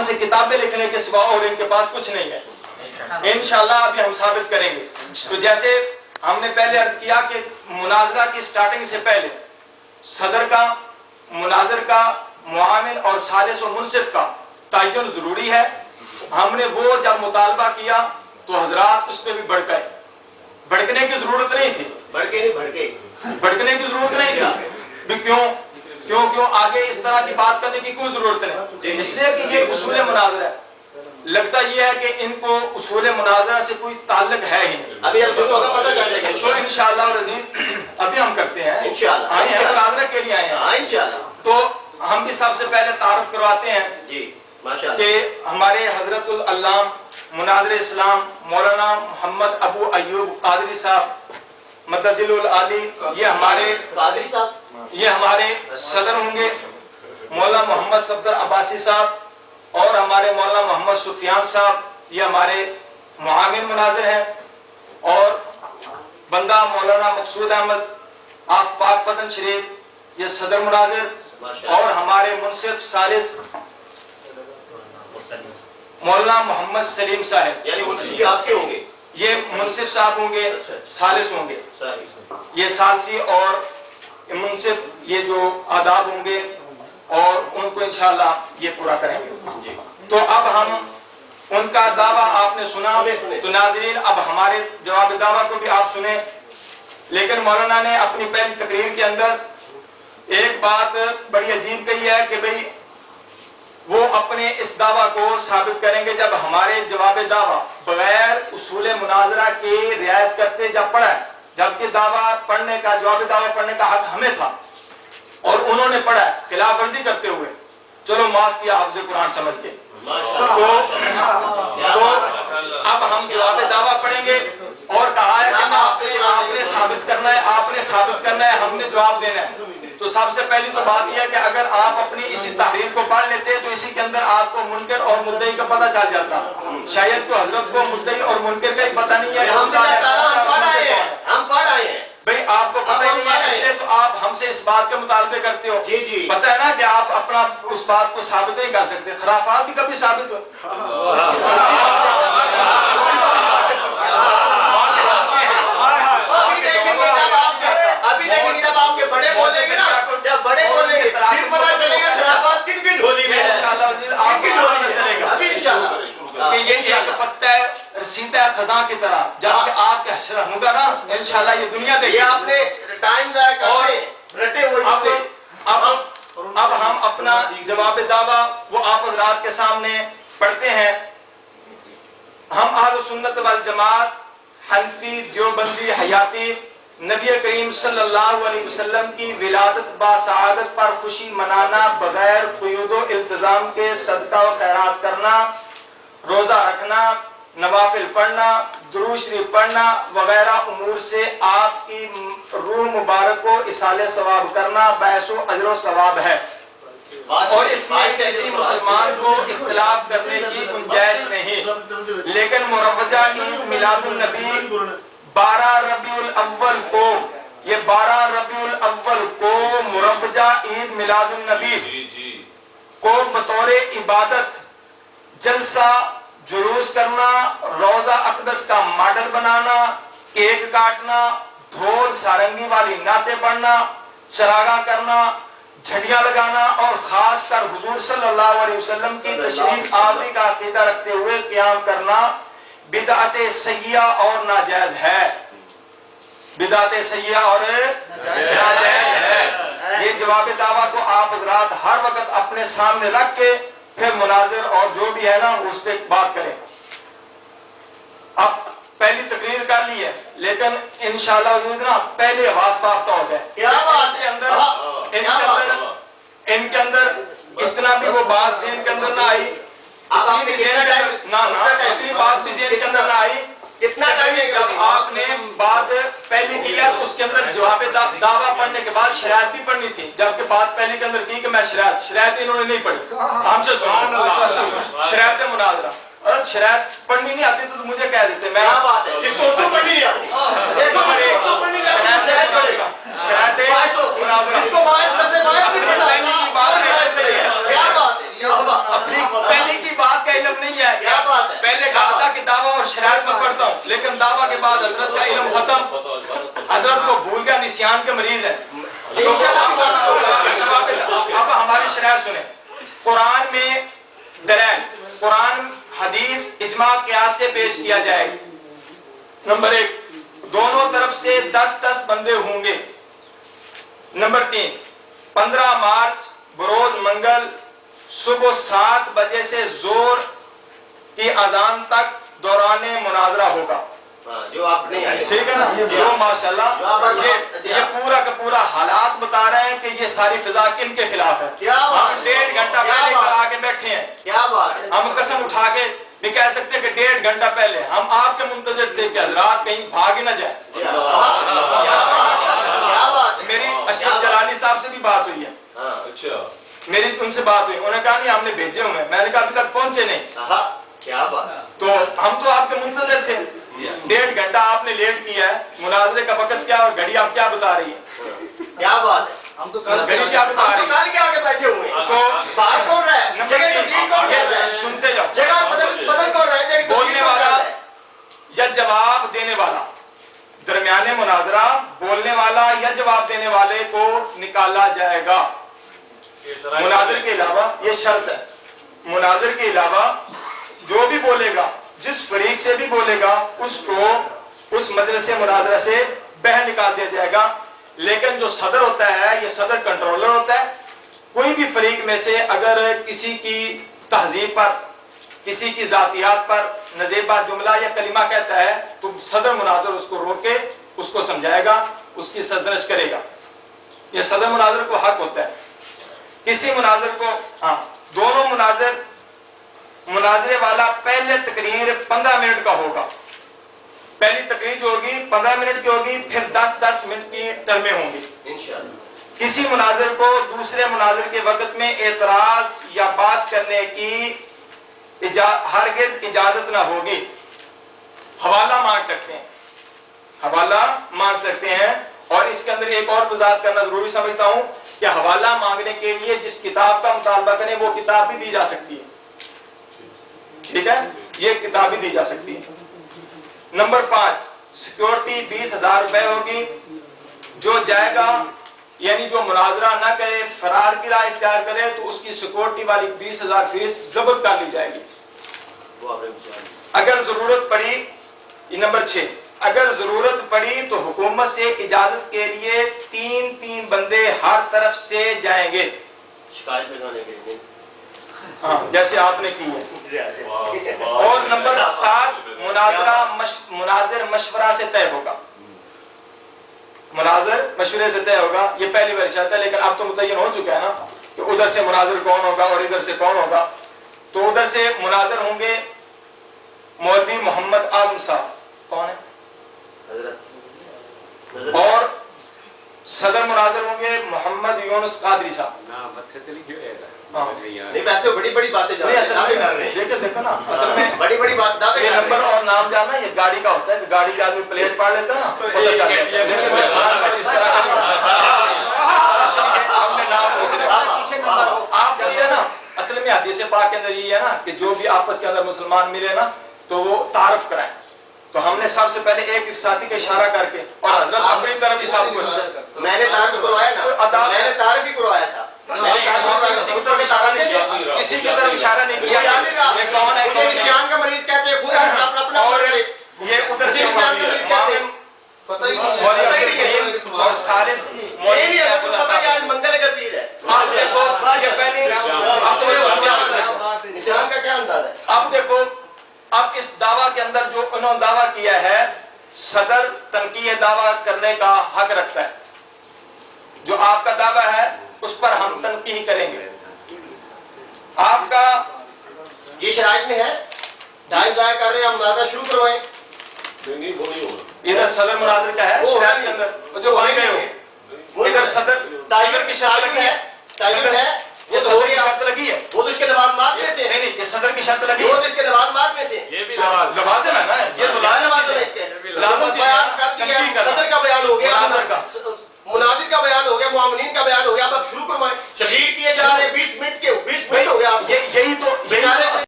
سے کتابیں لکھنے کے سوا اور ان کے پاس کچھ نہیں ہے. انشاءاللہ ابھی ہم ثابت کریں گے. تو جیسے ہم نے پہلے عرض کیا کہ مناظرہ کی سٹارٹنگ سے پہلے صدر کا، مناظر کا، معاون اور ثالث و منصف کا تعین ضروری ہے. ہم نے وہ جب مطالبہ کیا تو حضرات اس پہ بھی بڑکائے. بڑکنے کی ضرورت نہیں تھی، بڑکنے کی ضرورت نہیں تھی. کیوں آگے اس طرح کی بات کرنے کی کوئی ضرورت نہیں. اس لیے کہ یہ اصول مناظرہ ہے. لگتا یہ ہے کہ ان کو اصول مناظرہ سے کوئی تعلق ہے ہی نہیں. تو انشاءاللہ العزیز ابھی ہم کرتے ہیں، آئے ہیں مناظرہ کے لیے آئے ہیں. تو ہم بھی سب سے پہلے تعارف کرواتے ہیں کہ ہمارے حضرت العلام مناظر اسلام مولانا محمد ابو ایوب قادری صاحب مدظل العالی، یہ ہمارے صدر ہوں گے. مولانا محمد صفدر عباسی صاحب اور ہمارے مولانا محمد سفیان صاحب یہ ہمارے معاون مناظر ہیں. اور بندہ مولانا مقصود احمد آف پاک پتن شریف یہ صدر مناظر. اور ہمارے منصف ثالث مولانا محمد سلیم صاحب، یعنی منصف بھی آپ سے ہوں گے؟ یہ منصف صاحب ہوں گے، ثالث ہوں گے. یہ ثالثی اور منصف یہ جو آداب ہوں گے اور ان کو انشاءاللہ یہ پورا کریں گے. تو اب ہم ان کا دعویٰ آپ نے سنا، تو ناظرین اب ہمارے جواب دعویٰ کو بھی آپ سنیں. لیکن مولانا نے اپنی پہلی تقریر کے اندر ایک بات بڑی عجیب کہی ہے کہ بھئی وہ اپنے اس دعویٰ کو ثابت کریں گے جب ہمارے جواب دعویٰ بغیر اصول مناظرہ کی رعایت کرتے جب پڑھا ہے، جبکہ دعویٰ پڑھنے کا، جواب دعویٰ پڑھنے کا حق ہمیں تھا اور انہوں نے پڑھا ہے خلاف ورزی کرتے ہوئے. چلو معاف کیا، حافظ قرآن سمجھ کے. تو اب ہم جواب دعویٰ پڑھیں گے اور کہا ہے کہ آپ نے ثابت کرنا ہے، آپ نے ثابت کرنا ہے، ہم نے جواب دینا ہے. تو سب سے پہلی تو بات یہ ہے کہ اگر آپ اپنی اسی تحریر کو پڑھ لیتے تو اسی کے اندر آپ کو منکر اور مدعی کا پتہ چل جاتا. شاید تو حضرت کو مدعی اور منکر کا ہی پتہ نہیں ہے. ہم پڑھ آئے ہیں بھئی آپ کو پتہ ہی نہیں ہے، اس لیے تو آپ ہم سے اس بات کے مطالبے کرتے ہو. پتہ ہے نا کہ آپ اپنا اس بات کو ثابت نہیں کر سکتے. خرافات بھی کبھی ثابت ہو. ابھی دیکھیں گے جب آپ کے بڑے بولیں گے نا، جب بڑے بولیں گے پھر پتہ چلے گا خرافات کن کی جھولی میں ہے. انشاءاللہ آپ کو پتہ چلے گا ابھی انشاءاللہ کہ یہ ایک پتہ ہے رسیدہ خزاں کی طرح. جب کہ آپ کے حشر ہوں گا نا انشاءاللہ یہ دنیا دے گی. یہ آپ نے ٹائم ضائع کرتے رٹے ہوئے. اب ہم اپنا جواب دعویٰ وہ آپ حضرات کے سامنے پڑھتے ہیں. ہم اہل سنت والجماعت حنفی دیوبندی حیاتی نبی کریم صلی اللہ علیہ وسلم کی ولادت با سعادت پر خوشی منانا، بغیر قیود و التزام کے صدقہ و خیرات کرنا، روزہ رکھنا، نوافل پڑھنا، درود شریف پڑھنا وغیرہ امور سے آپ کی روح مبارک کو اصال ثواب کرنا باعث و اجر و ثواب ہے. اور اس میں کسی مسلمان کو اختلاف کرنے کی گنجائش نہیں. لیکن مروجہ عید میلاد النبی 12 ربیع الاول کو، یہ 12 ربیع الاول کو مروجہ عید میلاد النبی کو بطور عبادت جلسہ جلوس کرنا، روضہ اقدس کا ماڈل بنانا، کیک کاٹنا، ڈھول سارنگی والی نعتیں پڑھنا، چراغاں کرنا، جھنڈیاں لگانا اور خاص کر حضور صلی اللہ علیہ وسلم کی تشریف آوری کا عقیدہ رکھتے ہوئے قیام کرنا بدعت سیئہ اور ناجائز ہے. بدعت سیئہ اور ناجائز ہے. یہ جواب دعویٰ کو آپ حضرات ہر وقت اپنے سامنے رکھ کے پھر مناظر اور جو بھی ہے نا اس پہ بات کریں. اب پہلی تقریر کر لی ہے لیکن انشاءاللہ پہلے آواز پاختہ ہو گئے. ان کے اندر اتنا بھی وہ بات ذہن کے اندر نہ آئی، اتنی بات بھی ذہن کے اندر نہ آئی. جب آپ نے بات پہلی کی ہے تو اس کے اندر جواب دعویٰ پڑھنے کے بعد شرائط بھی پڑھنی تھی، جبکہ بات پہلی کے اندر کی کہ میں شرائط انہوں نے نہیں پڑھی. ہم سے سنو شرائط مناظرہ، اور شرائط پڑھنی نہیں آتی تو مجھے کہہ دیتے. میں جس کو اردو پڑھنی نہیں آتی اپنی پہلی کی نہیں ہے. کیا بات ہے. پہلے کہا تھا کہ دعویٰ اور شرائط میں پڑھتا ہوں، لیکن دعویٰ کے بعد حضرت کا علم ختم. حضرت کو بھول گیا، نسیان کے مریض ہے. اب ہماری شرائط سنیں. قرآن میں دلائل، قرآن حدیث اجماع قیاس سے پیش کیا جائے گا. نمبر 1، دونوں طرف سے 10 بندے ہوں گے. نمبر 3، 15 مارچ بروز منگل صبح 7 بجے سے زور کی اذان تک دوران مناظرہ ہوگا. جو آپ نہیں آئے، ٹھیک ہے نا. جو ماشاءاللہ یہ پورا کا پورا حالات بتا رہے ہیں کہ یہ ساری فضا کن کے خلاف ہے. ہم 1.5 گھنٹہ پہلے آ کے بیٹھے ہیں. کیا بات ہے. ہم قسم اٹھا کے بھی کہہ سکتے ہیں کہ 1.5 گھنٹہ پہلے ہم آپ کے منتظر تھے کہ حضرات کہیں بھاگ نہ جائیں. میری اشرف جلانی صاحب سے بھی بات ہوئی ہے. میری ان سے بات ہوئی، انہوں نے کہا نہیں ہم نے بھیجے ہوئے. میں نے کہا ابھی تک پہنچے نہیں. کیا بات. تو ہم تو آپ کے منتظر تھے. 1.5 گھنٹہ آپ نے لیٹ کیا ہے. مناظرے کا وقت کیا اور گھڑی آپ کیا بتا رہی ہے؟ کیا بات ہے. ہم تو گھڑی کیا بتا رہی ہے؟ کل کے آگے بیٹھے ہوئے ہیں. تو بات کون رہا ہے؟ جگہ تبدیل کون کر رہا ہے؟ سنتے جاؤ. جگہ بدل کون رہا ہے؟ جگہ بولنے والا یا جواب دینے والا، درمیانے مناظرہ بولنے والا یا جواب دینے والے کو نکالا جائے گا. مناظر کے علاوہ یہ شرط ہے، مناظر کے علاوہ جو بھی بولے گا، جس فریق سے بھی بولے گا، اس کو اس مجلس مناظرہ سے باہر نکال دیا جائے گا. لیکن جو صدر ہوتا ہے یہ صدر کنٹرولر ہوتا ہے. کوئی بھی فریق میں سے اگر کسی کی تہذیب پر، کسی کی ذاتیات پر نزیبہ جملہ یا کلمہ کہتا ہے تو صدر مناظر اس کو روک کے اس کو سمجھائے گا، اس کی سرزنش کرے گا. یہ صدر مناظر کو حق ہوتا ہے. کسی مناظر کو دونوں مناظرے والا پہلے تقریر 15 منٹ کا ہوگا. پہلی تقریر جو ہوگی 15 منٹ کی ہوگی، پھر 10 منٹ کی ٹرمیں ہوں گی انشاءاللہ. کسی مناظر کو دوسرے مناظر کے وقت میں اعتراض یا بات کرنے کی ہرگز اجازت نہ ہوگی. حوالہ مانگ سکتے ہیں، حوالہ مانگ سکتے ہیں. اور اس کے اندر ایک اور وضاحت کرنا ضروری سمجھتا ہوں کہ حوالہ مانگنے کے لیے جس کتاب کا مطالبہ کریں وہ کتاب بھی دی جا سکتی ہے. ٹھیک ہے، یہ کتاب بھی دی جا سکتی ہے. نمبر 5، سیکیورٹی 20,000 روپے ہوگی. جو جائے گا یعنی جو مناظرہ نہ کرے، فرار کی راہ اختیار کرے، تو اس کی سیکیورٹی والی 20,000 فیس ضبط کر لی جائے گی. اگر ضرورت پڑی، نمبر 6، اگر ضرورت پڑی تو حکومت سے اجازت کے لیے 3 بندے ہر طرف سے جائیں گے. شکایت لگانے کے لیے جیسے آپ نے کی ہے. اور نمبر 7، مناظر مشورہ سے طے ہوگا. مناظر مشورے سے طے ہوگا. یہ پہلی بار شرط ہے، لیکن اب تو متعین ہو چکا ہے نا کہ ادھر سے مناظر کون ہوگا اور ادھر سے کون ہوگا. تو ادھر سے مناظر ہوں گے مولوی محمد اعظم صاحب، کون ہے؟ اور صدر مناظر ہوں گے محمد یونس قادری صاحب. نہیں ویسے بڑی باتیں جا رہے ہیں. دیکھو نا، اصل میں بڑی بات یہ نمبر اور نام جاننا یہ گاڑی کا ہوتا ہے کہ گاڑی کا آدمی پلیٹ پاڑ لیتا ہے نا، پتہ چل جاتا ہے. لیکن انسان پر اس طرح کا ہم نے نام آپ جو ہے نا، اصل میں حدیث پاک کے اندر یہ ہے نا کہ جو بھی آپس کے اندر مسلمان ملے نا تو وہ تعارف کرائیں. تو ہم نے سب سے پہلے ایک ساتھی کا اشارہ کر کے اور حضرت اپنی طرف ہی سب کچھ میں نے تعارف کروایا نا، میں نے تعارف ہی کروایا تھا. کسی کی طرف اشارہ نہیں کیا. یہ کون ہے؟ نسیان کا مریض کہتے ہیں خود اپنا. اور یہ ادھر سے اور سارے منگل کا پیر ہے. نسیان کا کیا انداز ہے؟ اب دیکھو، اب اس دعویٰ کے اندر جو انہوں نے دعویٰ کیا ہے، صدر تنقیح دعویٰ کرنے کا حق رکھتا ہے. جو آپ کا دعویٰ ہے اس پر ہم تنقیح کریں گے. آپ کا یہ شرائط میں ہے، ٹائم ضائع کر رہے ہیں، ہم مناظرہ شروع کروائیں. ادھر صدر مناظر کا ہے شرائط کے اندر جو بن گئے ہو. ادھر صدر کی شرط لگی ہے، ٹائم ہے، یہ صدر کی شرط لگی ہے. وہ تو اس کے لباس میں سے نہیں، یہ صدر کی شرط لگی ہے.